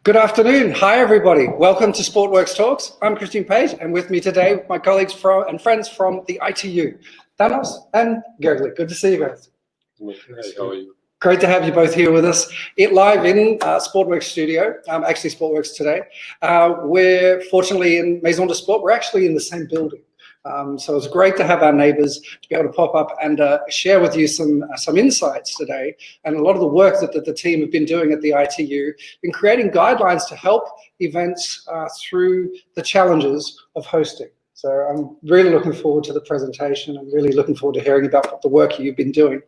Good afternoon. Hi, everybody. Welcome to SportWorks Talks. I'm Christian Page, and with me today, my colleagues and friends from the ITU, Thanos and Gergely. Good to see you guys. Hey, how are you? Great to have you both here with us. Live in SportWorks studio, actually SportWorks today. We're fortunately in Maison de Sport. We're actually in the same building. So it's great to have our neighbours to be able to pop up and share with you some insights today, and a lot of the work that the team have been doing at the ITU in creating guidelines to help events through the challenges of hosting. So I'm really looking forward to the presentation. I'm really looking forward to hearing about the work you've been doing.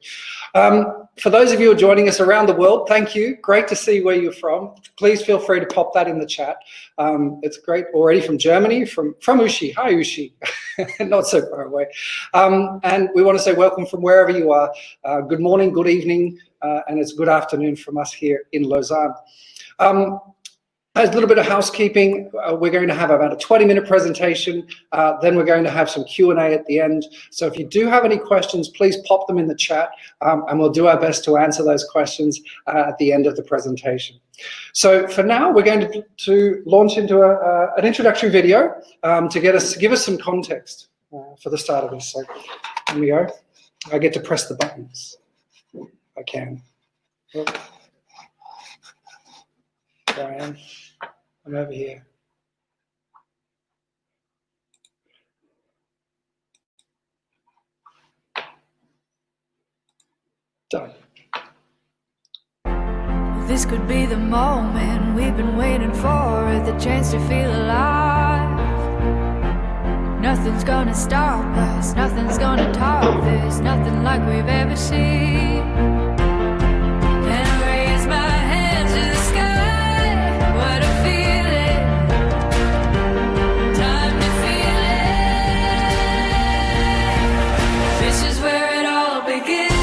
For those of you who are joining us around the world, thank you. Great to see where you're from. Please feel free to pop that in the chat. It's great already from Germany, from Ushi. Hi, Ushi. Not so far away. And we want to say welcome from wherever you are. Good morning, good evening, and it's good afternoon from us here in Lausanne. As a little bit of housekeeping, we're going to have about a 20-minute presentation. Then we're going to have some Q&A at the end. So if you do have any questions, please pop them in the chat, and we'll do our best to answer those questions at the end of the presentation. So for now, we're going to launch into an introductory video to give us some context for the start of this. So here we go. I get to press the buttons. I can. There I am. I'm over here. Done. This could be the moment we've been waiting for, the chance to feel alive. Nothing's gonna stop us, nothing's gonna top this, nothing like we've ever seen. And I raise my hands to the sky, what a feeling, time to feel it. This is where it all begins.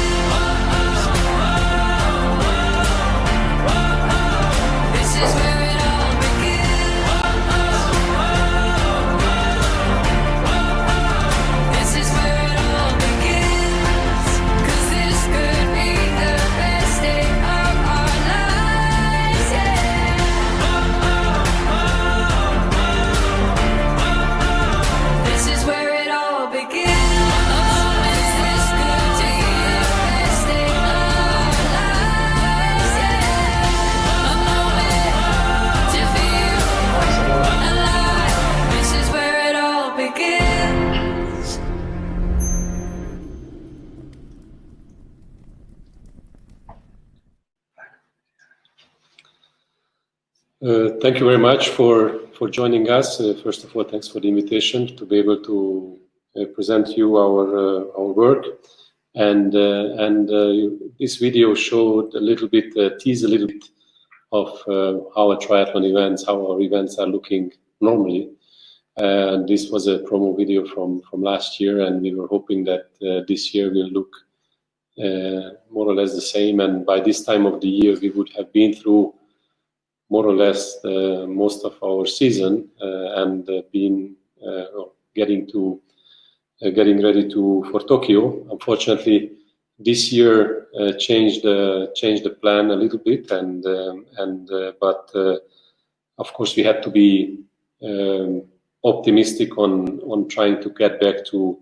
Thank you very much for joining us. First of all, thanks for the invitation to be able to present you our work. And this video showed a little bit, teased a little bit of how our events are looking normally. And this was a promo video from last year, and we were hoping that this year will look more or less the same. And by this time of the year, we would have been through more or less most of our season and been getting ready for Tokyo. Unfortunately, this year changed the plan a little bit, but of course we had to be optimistic on trying to get back to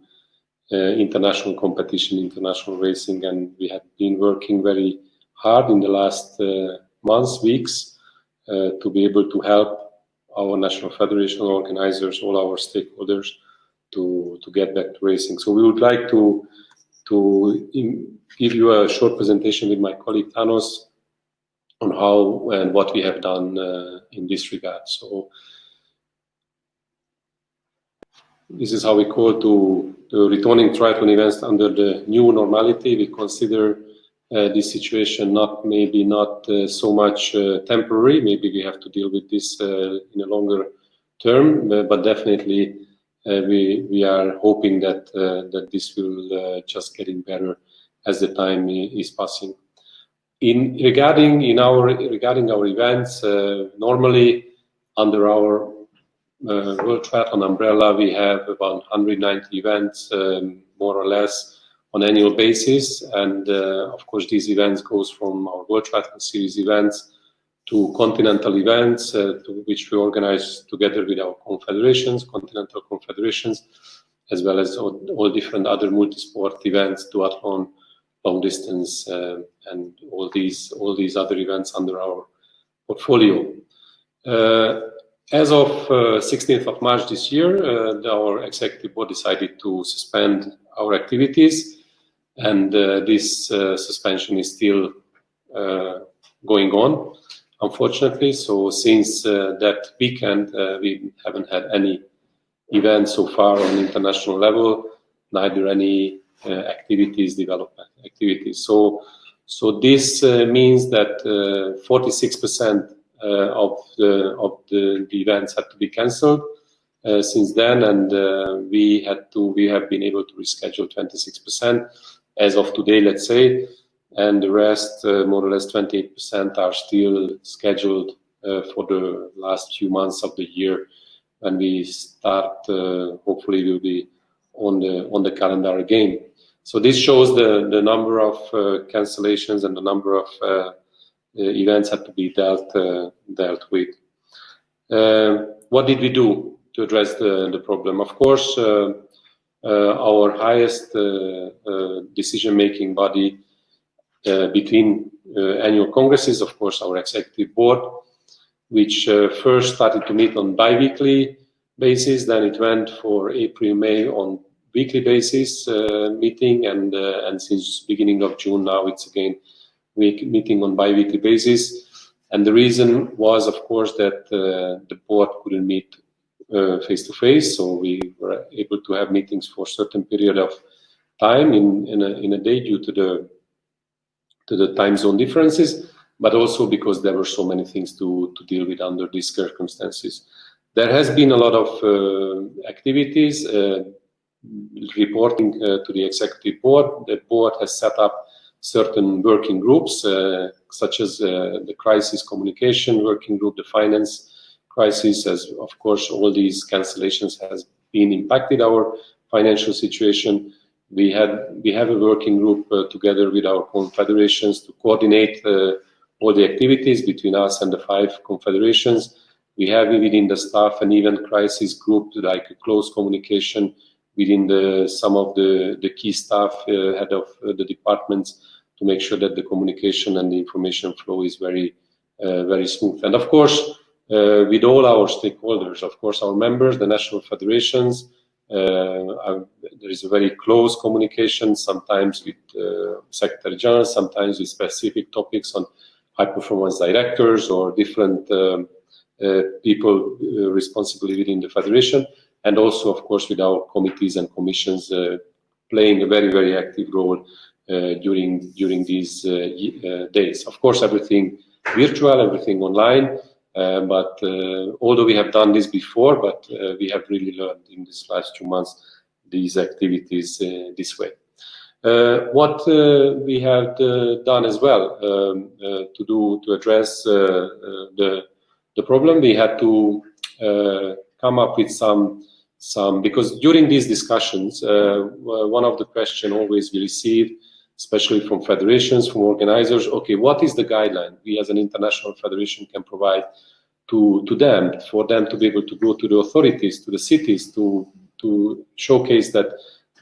international competition, international racing, and we have been working very hard in the last months, weeks, to be able to help our national federation organizers, all our stakeholders, to get back to racing. So we would like to give you a short presentation with my colleague Thanos on how and what we have done in this regard. So this is how we call to the returning triathlon events under the new normality. We consider this situation maybe not so much temporary. Maybe we have to deal with this in a longer term, but definitely we are hoping that this will just getting better as the time is passing. Regarding our events, normally under our World Triathlon umbrella, we have about 190 events, more or less, on annual basis. And of course, these events goes from our World Triathlon Series events to continental events, to which we organize together with our confederations, continental confederations, as well as all different other multi-sport events, duathlon, long distance, and all these other events under our portfolio. As of 16th of March this year, our executive board decided to suspend our activities, and this suspension is still going on, unfortunately. So since that weekend, we haven't had any events so far on international level, neither any activities, development activities. So this means that 46% of the events had to be cancelled since then, and we have been able to reschedule 26% as of today, let's say, and the rest, more or less 28%, are still scheduled for the last few months of the year. When we start, hopefully we'll be on the calendar again. So this shows the number of cancellations and the number of events had to be dealt with. What did we do to address the problem? Of course, our highest decision-making body between annual congresses, of course, our executive board, which first started to meet on bi-weekly basis, then it went for April, May on weekly basis meeting, and since beginning of June now it's again meeting on bi-weekly basis. And the reason was, of course, that the board couldn't meet face-to-face, so we were able to have meetings for a certain period of time in a day due to the time zone differences, but also because there were so many things to deal with under these circumstances. There has been a lot of activities reporting to the executive board. The board has set up certain working groups, such as the crisis communication working group, the finance crisis, as of course all these cancellations has been impacted our financial situation. We have a working group together with our confederations to coordinate all the activities between us and the 5 confederations. We have within the staff an event crisis group, like a close communication within some of the key staff, head of the departments, to make sure that the communication and the information flow is very smooth. And of course, with all our stakeholders, of course, our members, the national federations, there is a very close communication, sometimes with Secretary General, sometimes with specific topics on high performance directors or different people responsible within the federation, and also, of course, with our committees and commissions playing a very active role during these days. Of course, everything virtual, everything online, but although we have done this before, but we have really learned in these last 2 months these activities this way. What we have done as well to address the problem, we had to come up with some, because during these discussions, one of the questions always we receive, especially from federations, from organizers, okay, what is the guideline we as an international federation can provide to them, for them to be able to go to the authorities, to the cities, to showcase that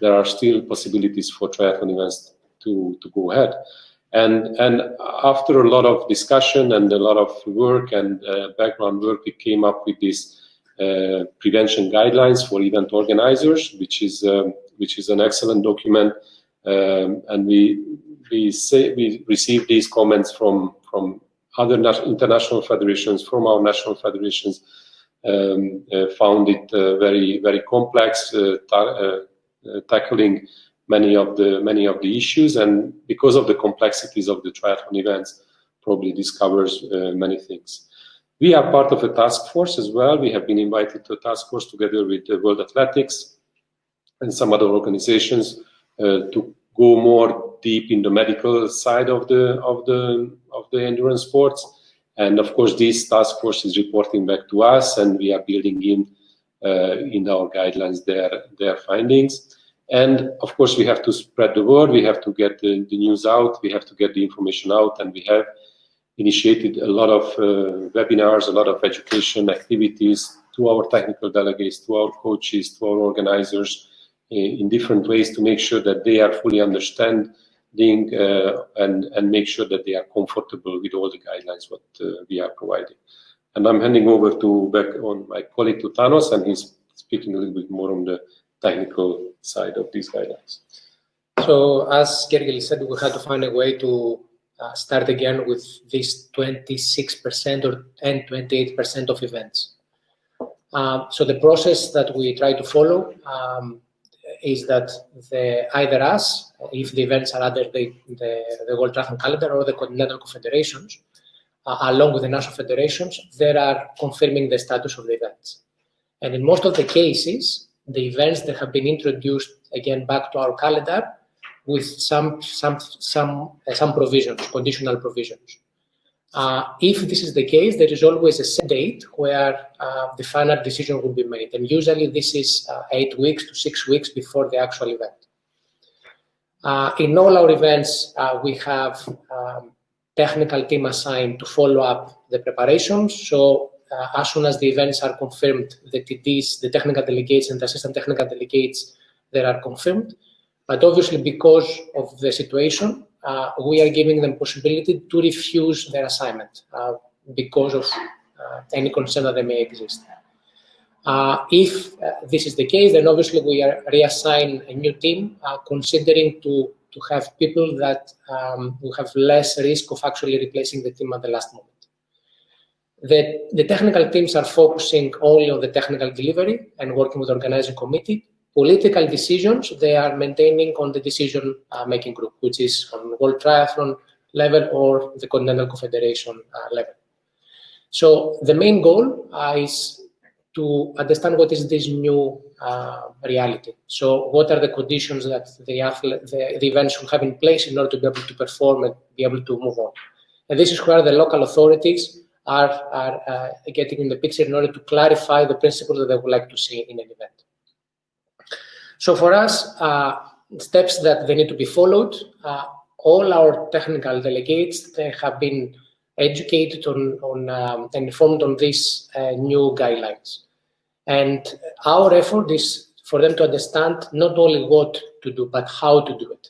there are still possibilities for triathlon events to go ahead. And after a lot of discussion and a lot of work and background work, we came up with this prevention guidelines for event organizers, which is an excellent document. And we received these comments from other international federations, from our national federations, found it very complex, tackling many of the issues, and because of the complexities of the triathlon events, probably discovers many things. We are part of a task force as well. We have been invited to a task force together with the World Athletics and some other organizations to go more deep in the medical side of the endurance sports. And of course, this task force is reporting back to us, and we are building in our guidelines their findings. And of course, we have to spread the word, we have to get the news out, we have to get the information out, and we have initiated a lot of webinars, a lot of education activities to our technical delegates, to our coaches, to our organizers in different ways to make sure that they are fully understanding and make sure that they are comfortable with all the guidelines what we are providing. And I'm handing over back on my colleague to Thanos, and he's speaking a little bit more on the technical side of these guidelines. So as Gergely said, we had to find a way to start again with this 26% and 28% of events. So the process that we try to follow is that either us, if the events are under the World Triathlon calendar, or the continental confederations, along with the national federations, they are confirming the status of the events. And in most of the cases, the events that have been introduced again back to our calendar with some provisions, conditional provisions. If this is the case, there is always a set date where the final decision will be made. And usually this is 8 weeks to 6 weeks before the actual event. In all our events, we have technical team assigned to follow up the preparations. So as soon as the events are confirmed, the TDs, the technical delegates and the assistant technical delegates, they are confirmed. But obviously, because of the situation, we are giving them possibility to refuse their assignment because of any concern that they may exist. If this is the case, then obviously we are reassign a new team, considering to have people that will have less risk of actually replacing the team at the last moment. The technical teams are focusing only on the technical delivery and working with the organizing committee. Political decisions, they are maintaining on the decision-making group, which is on World Triathlon level or the Continental Confederation level. So the main goal is to understand what is this new reality. So what are the conditions that the events should have in place in order to be able to perform and be able to move on. And this is where the local authorities are getting in the picture in order to clarify the principles that they would like to see in an event. So for us, steps that they need to be followed, all our technical delegates, they have been educated on and informed on these new guidelines. And our effort is for them to understand not only what to do, but how to do it.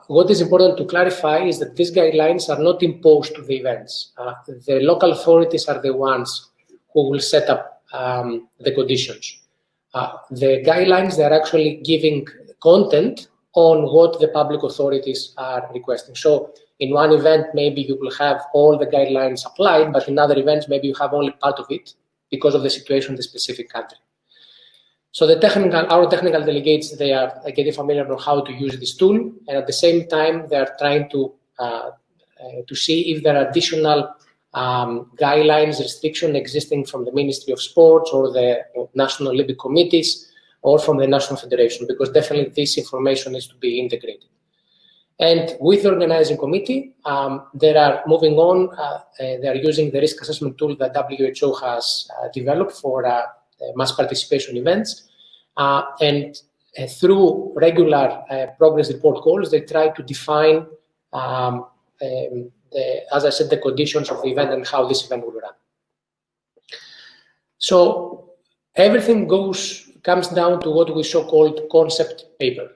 What is important to clarify is that these guidelines are not imposed to the events. The local authorities are the ones who will set up the conditions. The guidelines, they are actually giving content on what the public authorities are requesting. So in one event, maybe you will have all the guidelines applied, but in other events, maybe you have only part of it because of the situation in the specific country. So our technical delegates, they are getting familiar on how to use this tool, and at the same time, they are trying to see if there are additional guidelines, restrictions existing from the Ministry of Sports or the National Olympic Committees or from the National Federation, because definitely this information needs to be integrated. And with the organizing committee, they are moving on. They are using the risk assessment tool that WHO has developed for mass participation events. And through regular progress report calls, they try to define as I said, the conditions of the event and how this event will run. So everything comes down to what we so-called concept paper.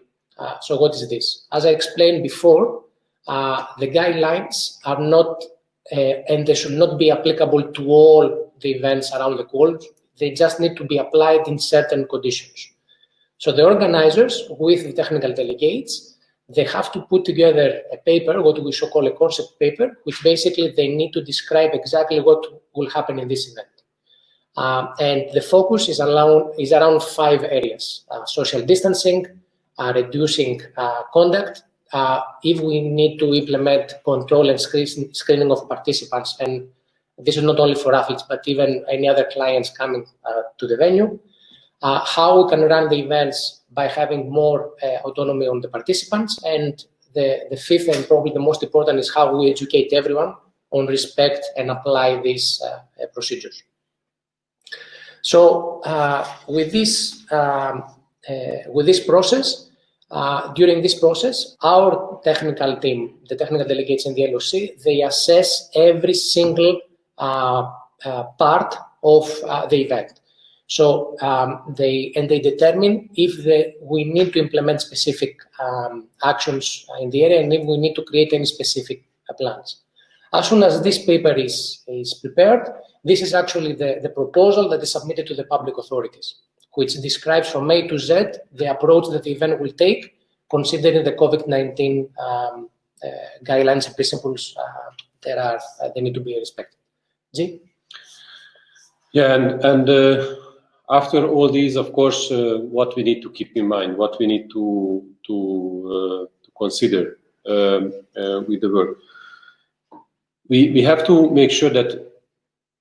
So what is this? As I explained before, the guidelines are not, and they should not be applicable to all the events around the world. They just need to be applied in certain conditions. So the organizers, with the technical delegates, they have to put together a paper, what we so call a concept paper, which basically they need to describe exactly what will happen in this event. And the focus is around 5 areas: social distancing, reducing conduct, if we need to implement control and screening of participants, and this is not only for athletes, but even any other clients coming to the venue, how we can run the events by having more autonomy on the participants, and the 5th and probably the most important is how we educate everyone on respect and apply these procedures. So with this with this process, during this process, our technical team, the technical delegates in the LOC, they assess every single part of the event. So they determine if we need to implement specific actions in the area and if we need to create any specific plans. As soon as this paper is prepared, this is actually the proposal that is submitted to the public authorities, which describes from A to Z the approach that the event will take, considering the COVID-19 guidelines and principles they need to be respected. G? Yeah, and after all these, of course, what we need to keep in mind, what we need to consider with the work. We have to make sure that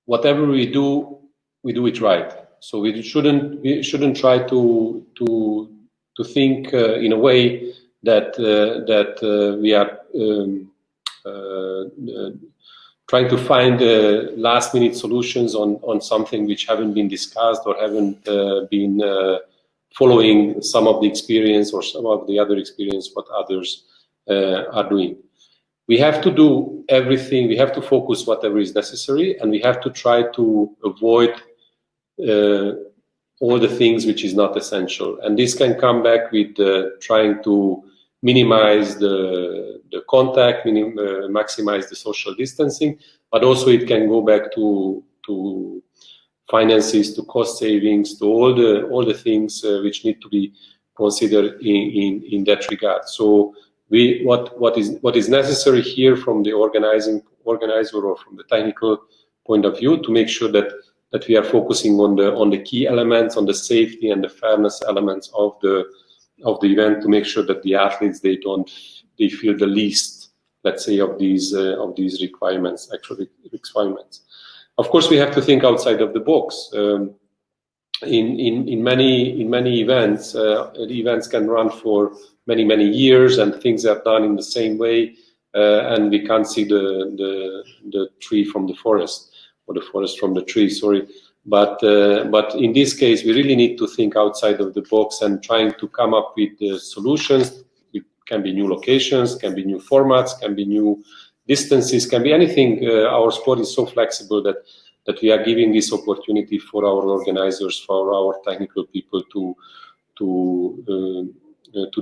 whatever we do it right. So we shouldn't try to think in a way that we are trying to find last-minute solutions on something which haven't been discussed or haven't been following some of the experience or some of the other experience what others are doing. We have to do everything. We have to focus whatever is necessary, and we have to try to avoid all the things which is not essential. And this can come back with trying to minimize the contact, maximize the social distancing, but also it can go back to finances, to cost savings, to all the things which need to be considered in that regard. So what is necessary here from the organizer or from the technical point of view to make sure that we are focusing on the key elements, on the safety and the fairness elements of the event, to make sure that the athletes they feel the least, let's say, of these requirements. Of course, we have to think outside of the box. In many events, the events can run for many years, and things are done in the same way, and we can't see the tree from the forest, or the forest from the tree. Sorry, but in this case, we really need to think outside of the box and trying to come up with solutions. It can be new locations, can be new formats, can be new distances, can be anything. Our sport is so flexible that we are giving this opportunity for our organizers, for our technical people to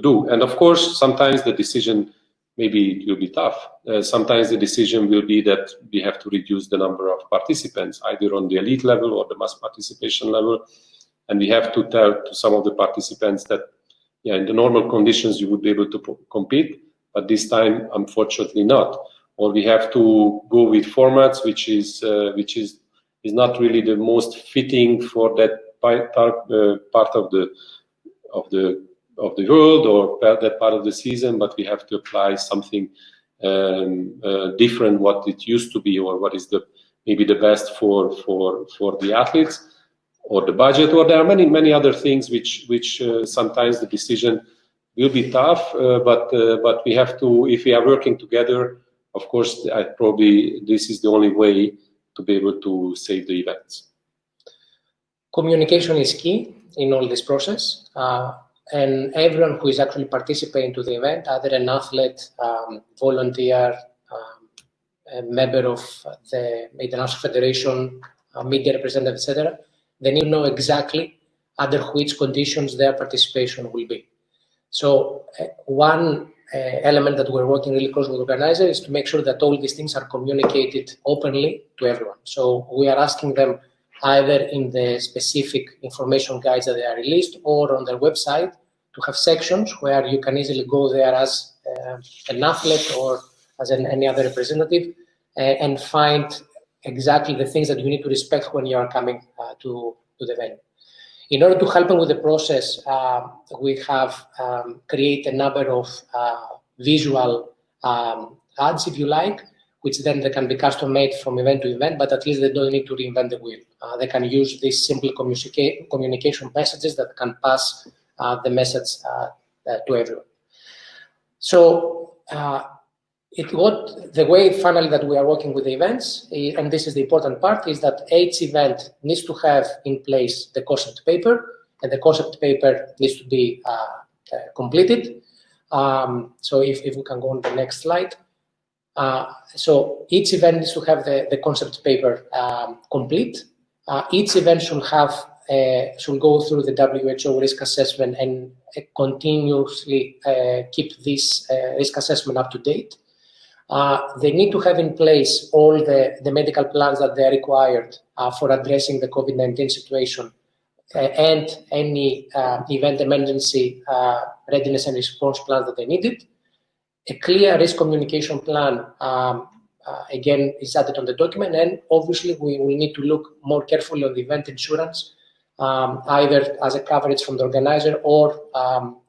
do. And of course, sometimes the decision maybe it will be tough. Sometimes the decision will be that we have to reduce the number of participants, either on the elite level or the mass participation level. And we have to tell to some of the participants that, yeah, in the normal conditions you would be able to compete, but this time, unfortunately, not. Or we have to go with formats which is not really the most fitting for that part of the world or that part of the season, but we have to apply something different what it used to be, or what is maybe the best for the athletes, or the budget, or there are many other things which sometimes the decision will be tough, but we have to, if we are working together, of course, probably this is the only way to be able to save the events. Communication is key in all this process. And everyone who is actually participating to the event, either an athlete, volunteer, a member of the International Federation, media representative, etc., they need to know exactly under which conditions their participation will be. So one element that we're working really close with organizers is to make sure that all these things are communicated openly to everyone. So we are asking them either in the specific information guides that they are released or on their website to have sections where you can easily go there as an athlete or as any other representative and find exactly the things that you need to respect when you are coming to the venue. In order to help them with the process, we have created a number of visual ads, if you like, which then they can be custom-made from event to event, but at least they don't need to reinvent the wheel. They can use these simple communication messages that can pass the message to everyone. So the way finally that we are working with the events, and this is the important part, is that each event needs to have in place the concept paper, and the concept paper needs to be completed. So if we can go on the next slide. So each event needs to have the concept paper complete. Each event should go through the WHO risk assessment and continuously keep this risk assessment up to date. They need to have in place all the medical plans that they are required for addressing the COVID-19 situation and any event emergency readiness and response plans that they needed. A clear risk communication plan, again, is added on the document, and obviously we will need to look more carefully on the event insurance, either as a coverage from the organizer or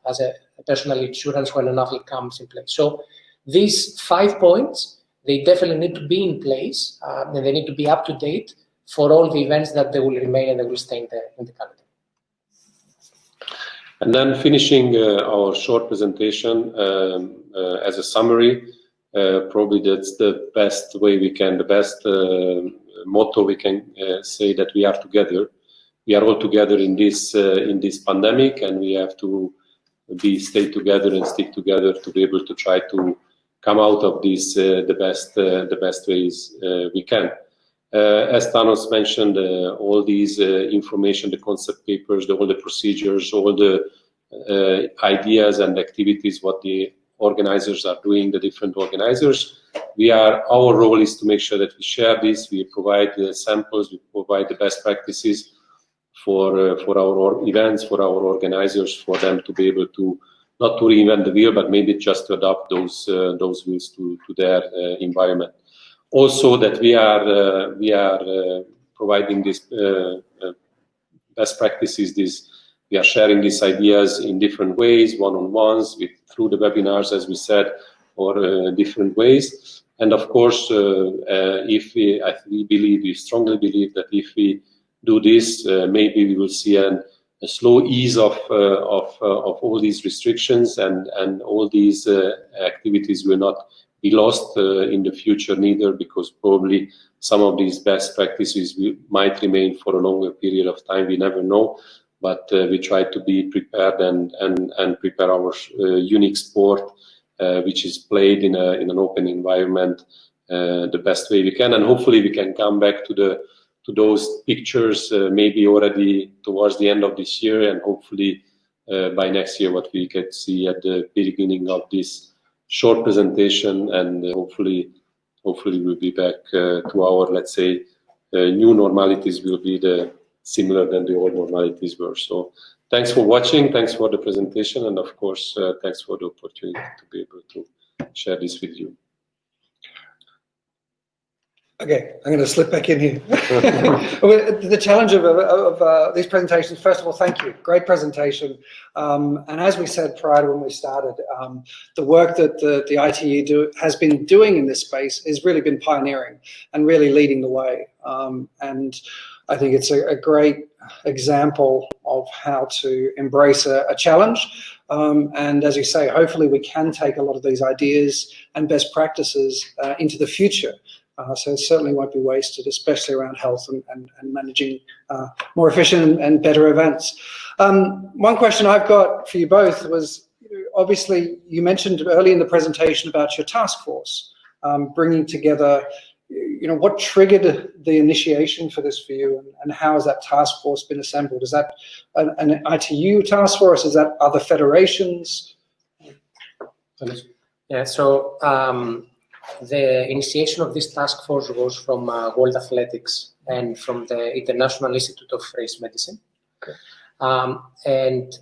as a personal insurance when an athlete comes in place. So these 5 points, they definitely need to be in place, and they need to be up to date for all the events that they will remain and they will stay in the calendar. And then finishing our short presentation as a summary, probably that's the best way we can, the best motto we can say, that we are together. We are all together in this pandemic, and we have to stay together and stick together to be able to try to come out of this the best ways we can. As Thanos mentioned, all these information, the concept papers, all the procedures, all the ideas and activities, what the organizers are doing, the different organizers. Our role is to make sure that we share this, we provide the samples, we provide the best practices for our events, for our organizers, for them to be able to not to reinvent the wheel, but maybe just to adopt those wheels to their environment. Also, that we are providing this best practices. We are sharing these ideas in different ways, one-on-ones, through the webinars, as we said, or different ways. And of course, we strongly believe that if we do this, maybe we will see a slow ease of all these restrictions, and all these activities will not be lost in the future neither, because probably some of these best practices might remain for a longer period of time. We never know, but we try to be prepared and prepare our unique sport, which is played in an open environment, the best way we can, and hopefully we can come back to those pictures maybe already towards the end of this year, and hopefully by next year what we can see at the beginning of this short presentation, and hopefully we'll be back to our, let's say, new normalities will be similar than the old normalities were. So thanks for watching, thanks for the presentation, and of course thanks for the opportunity to be able to share this with you. Okay, I'm going to slip back in here. The challenge of these presentations, first of all, thank you. Great presentation. And as we said prior to when we started, the work that the ITU has been doing in this space has really been pioneering and really leading the way. And I think it's a great example of how to embrace a challenge. And as you say, hopefully we can take a lot of these ideas and best practices into the future. So it certainly won't be wasted, especially around health and managing more efficient and better events. One question I've got for you both was, obviously you mentioned early in the presentation about your task force, bringing together, what triggered the initiation for this for you, and how has that task force been assembled? Is that an ITU task force? Is that other federations? Yeah, so the initiation of this task force was from World Athletics and from the International Institute of Race Medicine. Okay. And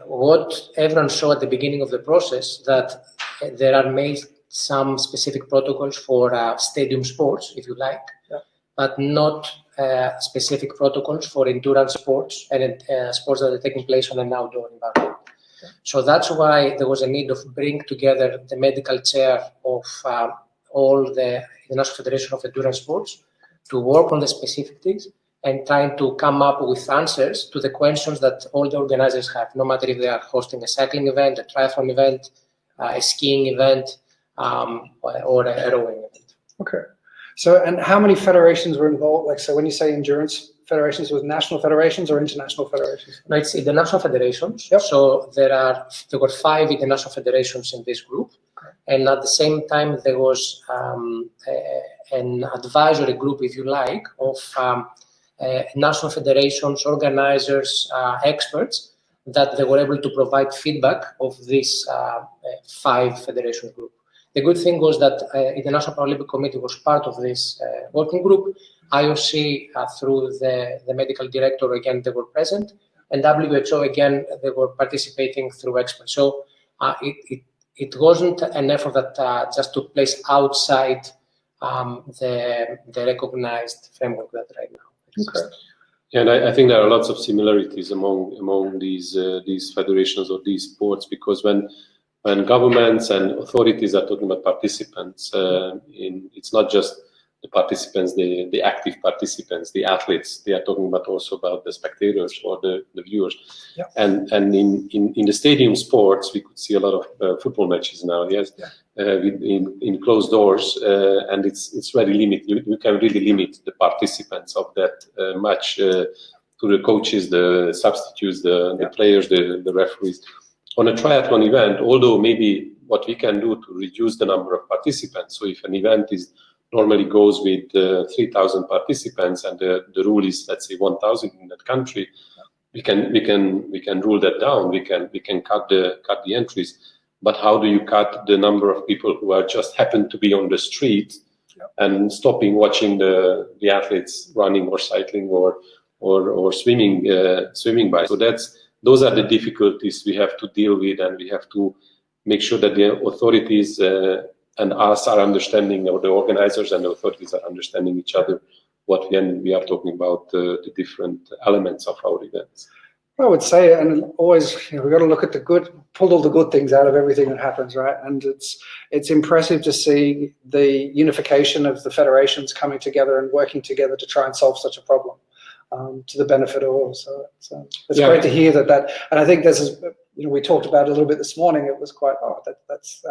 what everyone saw at the beginning of the process, that there are made some specific protocols for stadium sports, if you like, yeah, but not specific protocols for endurance sports and sports that are taking place on an outdoor environment. So that's why there was a need of bringing together the medical chair of all the International Federation of Endurance Sports to work on the specific things and trying to come up with answers to the questions that all the organizers have, no matter if they are hosting a cycling event, a triathlon event, a skiing event, or a rowing event. Okay. So, and how many federations were involved? Like, so when you say endurance federations with national federations or international federations? No, it's international federations. Yep. So there were 5 international federations in this group, and at the same time there was an advisory group, if you like, of national federations, organizers, experts, that they were able to provide feedback of this 5 federation group. The good thing was that International Olympic Committee was part of this working group. IOC, through the medical director, again, they were present, and WHO, again, they were participating through experts. So it wasn't an effort that just took place outside the recognized framework that right now exists. Okay. And I think there are lots of similarities among these federations or these sports, because when governments and authorities are talking about participants, it's not just the participants, the active participants, the athletes. They are talking about also about the spectators or the viewers. Yeah. And in the stadium sports, we could see a lot of football matches now. Yes, in closed doors, and it's very limited. You can really limit the participants of that match to the coaches, the substitutes, the players, the referees. On a triathlon event, although maybe what we can do to reduce the number of participants. So if an event normally goes with 3,000 participants, and the rule is, let's say, 1,000 in that country, we can rule that down. We can cut the entries. But how do you cut the number of people who are just happen to be on the street and stopping watching the athletes running or cycling or swimming by? So those are the difficulties we have to deal with, and we have to make sure that the authorities and us are understanding, or the organizers and the authorities are understanding each other, what we are talking about, the different elements of our events. I would say, and always, we've got to look at the good, pull all the good things out of everything that happens, right? And it's impressive to see the unification of the federations coming together and working together to try and solve such a problem. To the benefit of all. So it's great to hear that. And I think this is, we talked about it a little bit this morning. It was quite, that's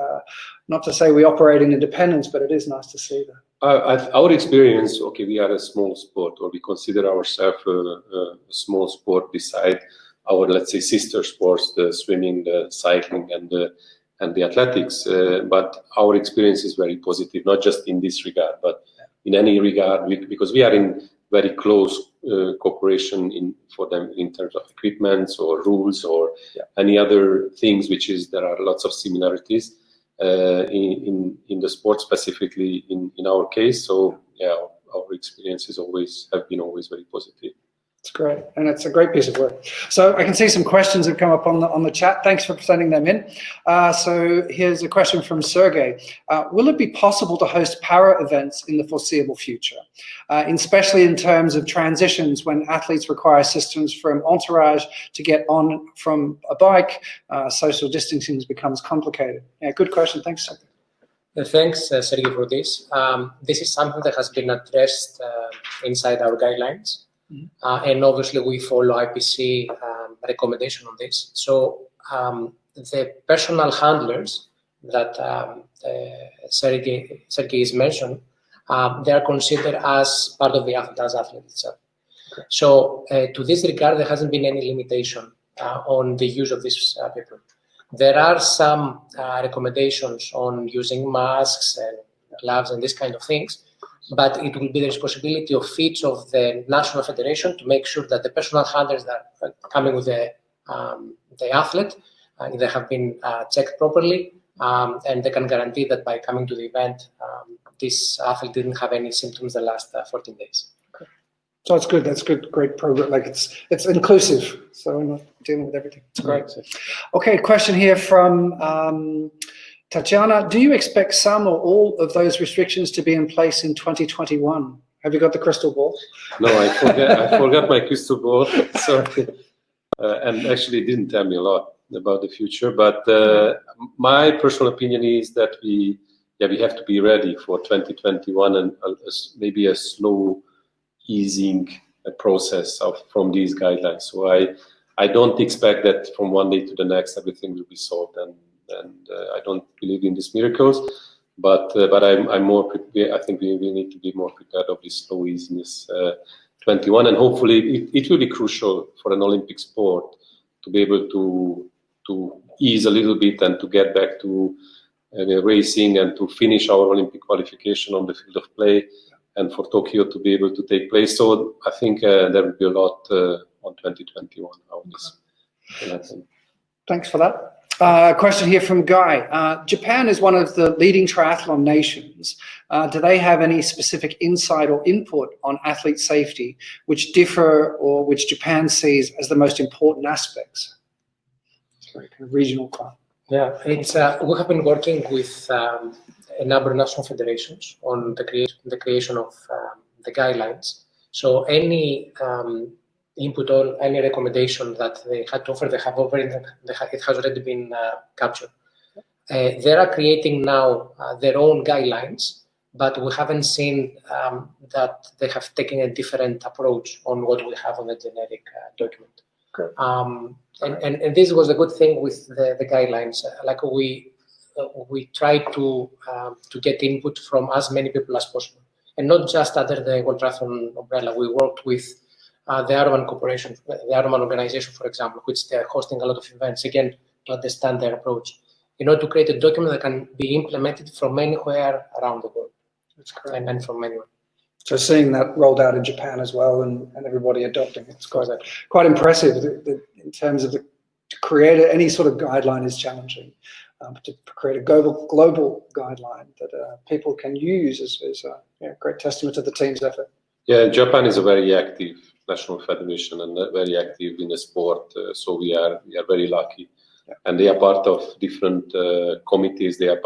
not to say we operate in independence, but it is nice to see that. Our experience, we are a small sport, or we consider ourselves a small sport beside our, let's say, sister sports, the swimming, the cycling, and the athletics. But our experience is very positive, not just in this regard, but in any regard, because we are in very close cooperation for them in terms of equipments or rules or any other things, there are lots of similarities in the sport, specifically in our case. So our experiences have been always very positive. It's great, and it's a great piece of work. So I can see some questions have come up on the chat. Thanks for sending them in. So here's a question from Sergey. Will it be possible to host para events in the foreseeable future, especially in terms of transitions when athletes require assistance from entourage to get on from a bike? Social distancing becomes complicated. Yeah, good question. Thanks, Sergey. Thanks, Sergey, for this. This is something that has been addressed inside our guidelines. And obviously we follow IPC recommendation on this. So the personal handlers that Sergey is mentioned, they are considered as part of the athlete itself. So to this regard, there hasn't been any limitation on the use of these people. There are some recommendations on using masks and gloves and this kind of things, but it will be the responsibility of each of the national federation to make sure that the personal handlers that are coming with the athlete, they have been checked properly, and they can guarantee that by coming to the event, this athlete didn't have any symptoms the last 14 days. Okay. So it's good. That's good. Great program. Like it's inclusive. So we're not dealing with everything. It's great. Okay. Question here from Tatiana, do you expect some or all of those restrictions to be in place in 2021? Have you got the crystal ball? No, I forgot my crystal ball. Sorry. And actually it didn't tell me a lot about the future. But my personal opinion is that we have to be ready for 2021 and maybe a slow easing process from these guidelines. So I don't expect that from one day to the next everything will be solved, and I don't believe in these miracles, but I'm more prepared. I think we need to be more prepared of this slow easiness 21, and hopefully it will be crucial for an Olympic sport to be able to ease a little bit and to get back to racing and to finish our Olympic qualification on the field of play, and for Tokyo to be able to take place. So I think there will be a lot on 2021. How this will happen. Thanks for that. Question here from Guy. Japan is one of the leading triathlon nations. Do they have any specific insight or input on athlete safety which differ or which Japan sees as the most important aspects? Sorry, kind of regional club. Yeah, it's we have been working with a number of national federations on the creation of the guidelines. So any input or any recommendation that they had to offer, it has already been captured. They are creating now their own guidelines, but we haven't seen that they have taken a different approach on what we have on the generic document. Okay. And this was a good thing with the guidelines. Like we tried to get input from as many people as possible, and not just under the World Triathlon umbrella. We worked with the Ironman Corporation, the Ironman organization, for example, which they are hosting a lot of events, again, to understand their approach, in order to create a document that can be implemented from anywhere around the world. That's correct. And from anywhere. So seeing that rolled out in Japan as well, and everybody adopting it's quite impressive. In terms of to create any sort of guideline is challenging. But to create a global guideline that people can use is a great testament to the team's effort. Yeah, Japan is a very active national federation and very active in the sport, so we are very lucky. Yeah. And they are part of different committees. They have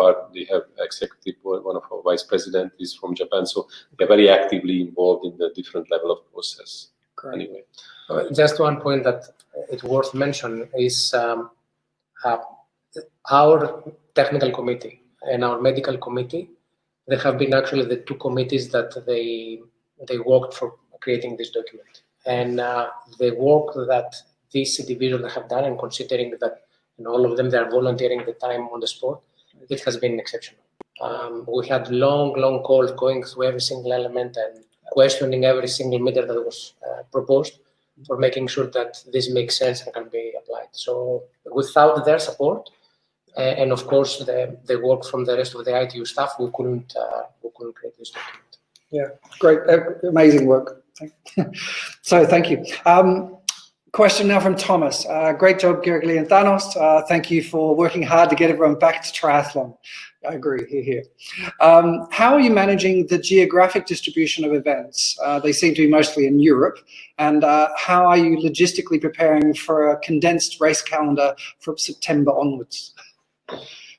executive. One of our vice president is from Japan, so they're very actively involved in the different level of process. Great. Anyway, just one point that it's worth mentioning is our technical committee and our medical committee. They have been actually the two committees that they worked for creating this document, and the work that these individuals have done, and considering that all of them they are volunteering the time on the sport, it has been exceptional. We had long calls going through every single element and questioning every single meter that was proposed for making sure that this makes sense and can be applied. So without their support, and of course the work from the rest of the ITU staff, we couldn't create this document. Yeah, great, amazing work. So thank you. Question now from Thomas. Great job, Gergely and Thanos. Thank you for working hard to get everyone back to triathlon. I agree, here. How are you managing the geographic distribution of events? They seem to be mostly in Europe. And how are you logistically preparing for a condensed race calendar from September onwards?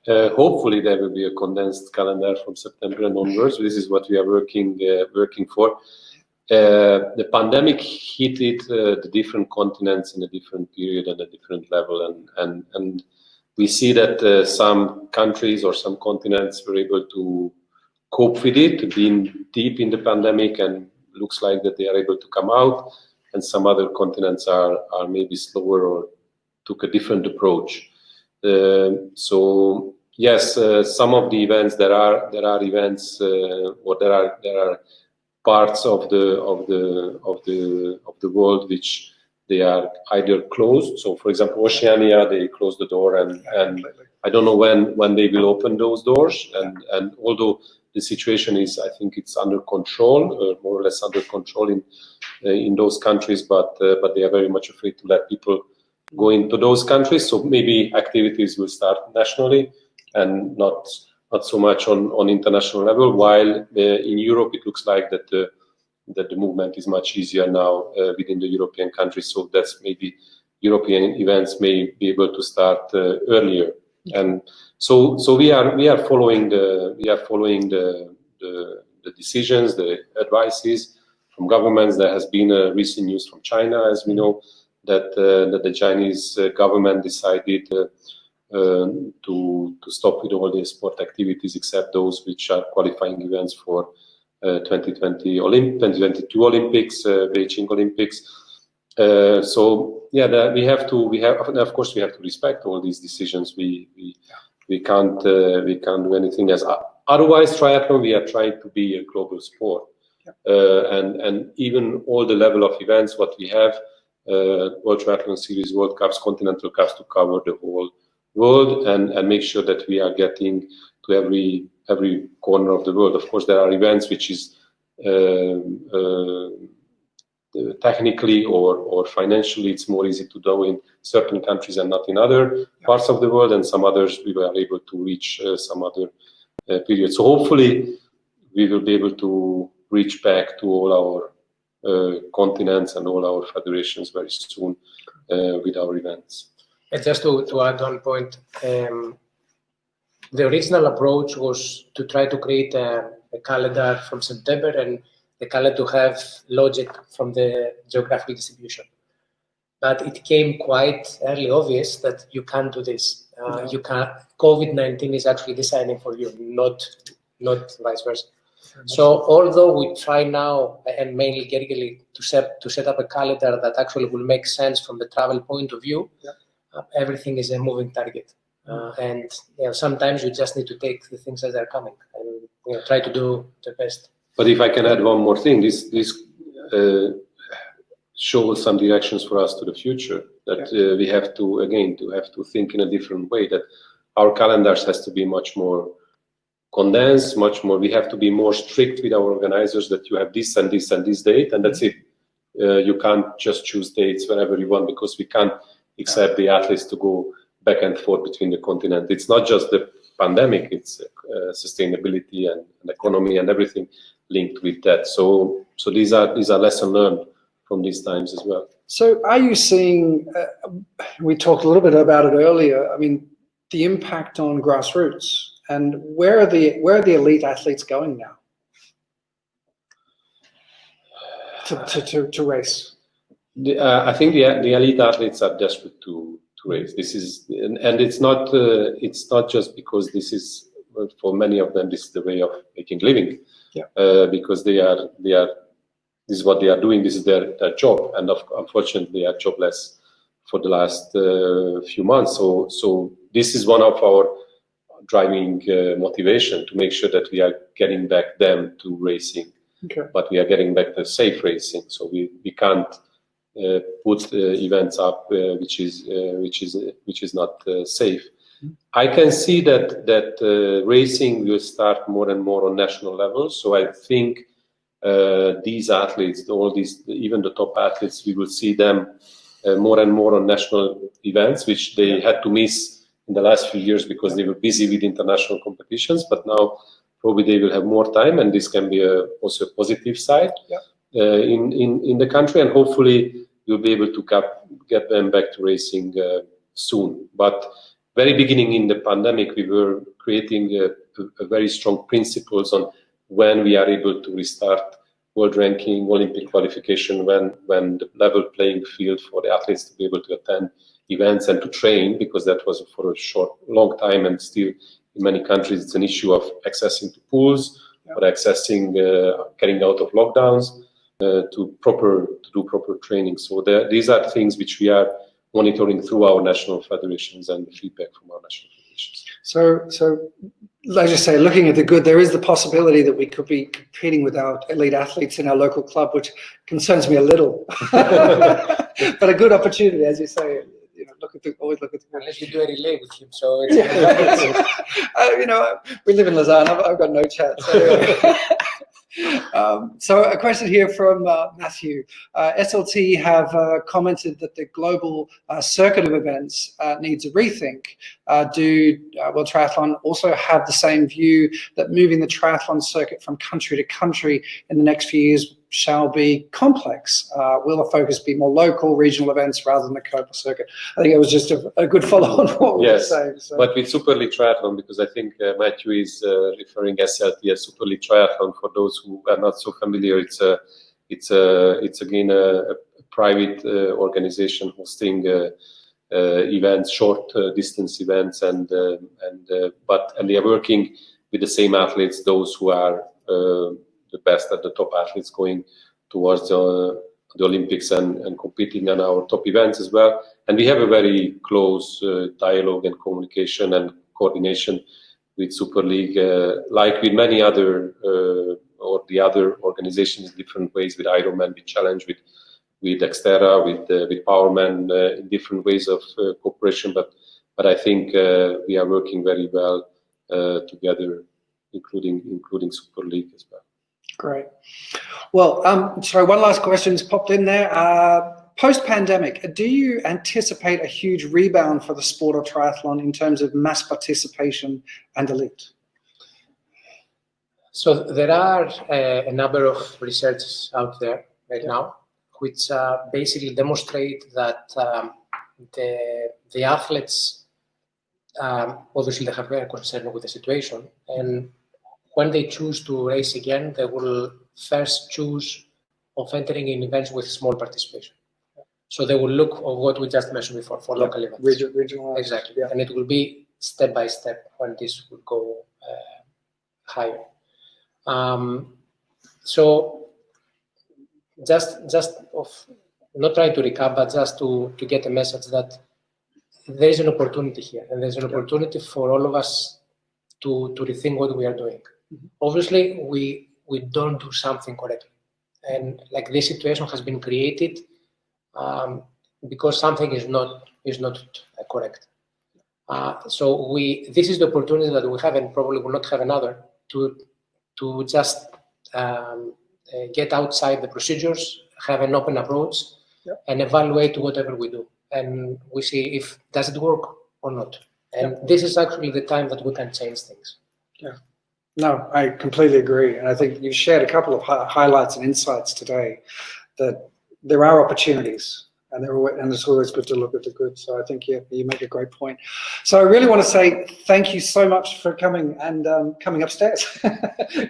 Hopefully there will be a condensed calendar from September and onwards. This is what we are working for. The pandemic hit the different continents in a different period and a different level, and we see that some countries or some continents were able to cope with it, being deep in the pandemic, and looks like that they are able to come out, and some other continents are maybe slower or took a different approach. So yes, some of the events there are events or there are parts of the world which they are either closed. So, for example, Oceania, they closed the door, and I don't know when they will open those doors. And although the situation is, I think it's under control, more or less under control in those countries, but they are very much afraid to let people go into those countries. So maybe activities will start nationally and not so much on international level, while in Europe it looks like that the movement is much easier now within the European countries. So that's maybe European events may be able to start earlier. And so we are following the decisions, the advices from governments. There has been a recent news from China, as we know, that the Chinese government decided to stop with all the sport activities except those which are qualifying events for 2022 Olympics, Beijing Olympics. So yeah, of course we have to respect all these decisions. We can't do anything else. Otherwise, triathlon, we are trying to be a global sport. and even all the level of events what we have, World Triathlon Series, World Cups, Continental Cups, to cover the whole world and make sure that we are getting to every corner of the world. Of course, there are events which is technically or financially it's more easy to do in certain countries and not in other parts of the world, and some others we were able to reach some other period. So hopefully we will be able to reach back to all our continents and all our federations very soon with our events. And just to add one point, the original approach was to try to create a calendar from September and the calendar to have logic from the geographical distribution. But it came quite early obvious that you can't do this. You can't. COVID-19 is actually designing for you, not vice versa. So although we try now, and mainly Gergely, to set up a calendar that actually will make sense from the travel point of view, everything is a moving target. And sometimes you just need to take the things as they're coming and try to do the best. But if I can add one more thing, this shows some directions for us to the future, that we have to think in a different way, that our calendars has to be much more condensed, we have to be more strict with our organizers, that you have this and this and this date, and that's it. You can't just choose dates whenever you want, because we can't accept the athletes to go back and forth between the continent. It's not just the pandemic, it's sustainability and economy and everything linked with that. So these are lessons learned from these times as well. So are you seeing, we talked a little bit about it earlier, I mean, the impact on grassroots, and where are the elite athletes going now to race? I think the elite athletes are desperate to race. This is, and it's not just because this is, for many of them, this is the way of making living. Because this is what they are doing. This is their job, and unfortunately, they are jobless for the last few months. So this is one of our driving motivation, to make sure that we are getting back them to racing, but we are getting back to safe racing. So we can't put events up which is not safe. I can see that racing will start more and more on national level. So I think these athletes, all these, even the top athletes, we will see them more and more on national events, which they had to miss in the last few years because they were busy with international competitions. But now probably they will have more time, and this can be also a positive side in the country, and hopefully we'll be able to get them back to racing soon. But very beginning in the pandemic, we were creating a very strong principles on when we are able to restart world ranking, Olympic qualification, when the level playing field for the athletes to be able to attend events and to train, because that was for a long time, and still in many countries it's an issue of accessing to pools, or accessing, getting out of lockdowns, to do proper training. So these are things which we are monitoring through our national federations and the feedback from our national federations. So like I say, looking at the good, there is the possibility that we could be competing without elite athletes in our local club, which concerns me a little. But a good opportunity, as you say. Always look at the unless you do a relay with him. So it's we live in Lausanne. I've got no chance. So a question here from Matthew. SLT have commented that the global circuit of events needs a rethink. Do World Triathlon also have the same view that moving the triathlon circuit from country to country in the next few years shall be complex? Will the focus be more local, regional events rather than the global circuit? I think it was just a good follow on what we were saying. So. But with Super League Triathlon, because I think Matthew is referring SLT as Super League Triathlon. For those who are not so familiar, it's again a private organization hosting events, short distance events, and they are working with the same athletes, those who are the best at the top athletes going towards the Olympics and competing on our top events as well. And we have a very close dialogue and communication and coordination with Super League, like with many other or the other organizations in different ways, with Ironman, with Challenge, with Dexterra, with Powerman, in different ways of cooperation. But I think we are working very well together, including Super League as well. Great. Well, sorry, one last question's popped in there. Post-pandemic, do you anticipate a huge rebound for the sport of triathlon in terms of mass participation and elite? So there are a number of research out there right now, which basically demonstrate that the athletes, obviously they have very concern with the situation, and when they choose to race again, they will first choose of entering in events with small participation. So they will look at what we just mentioned before for local events. Regional. Exactly. Yeah. And it will be step by step when this will go higher. So just of not trying to recap, but just to get a message that there is an opportunity here, and there's an opportunity for all of us to rethink what we are doing. Obviously, we don't do something correctly, and like this situation has been created because something is not correct. So this is the opportunity that we have, and probably will not have another, to just get outside the procedures, have an open approach, and evaluate whatever we do, and we see if does it work or not. And this is actually the time that we can change things. Yeah. No, I completely agree. And I think you've shared a couple of highlights and insights today that there are opportunities, and it's always good to look at the good. So I think you make a great point. So I really want to say thank you so much for coming and coming upstairs,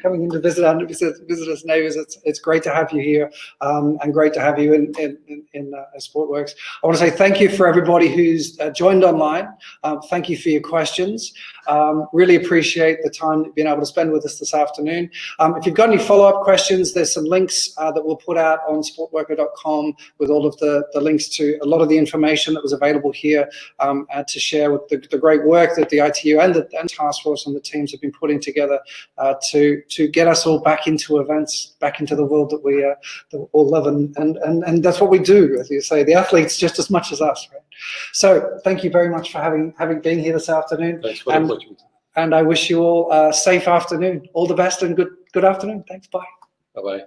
coming in to visit us neighbours. It's great to have you here, and great to have you in SportWorks. I want to say thank you for everybody who's joined online. Thank you for your questions. Really appreciate the time you've been able to spend with us this afternoon. If you've got any follow-up questions, there's some links that we'll put out on sportworker.com with all of the links to a lot of the information that was available here, to share with the great work that the ITU and Task Force and the teams have been putting together to get us all back into events, back into the world that we all love, and that's what we do, as you say, the athletes just as much as us, right? So thank you very much for having been here this afternoon. Thanks for the opportunity. And I wish you all a safe afternoon. All the best and good afternoon. Thanks. Bye. Bye-bye.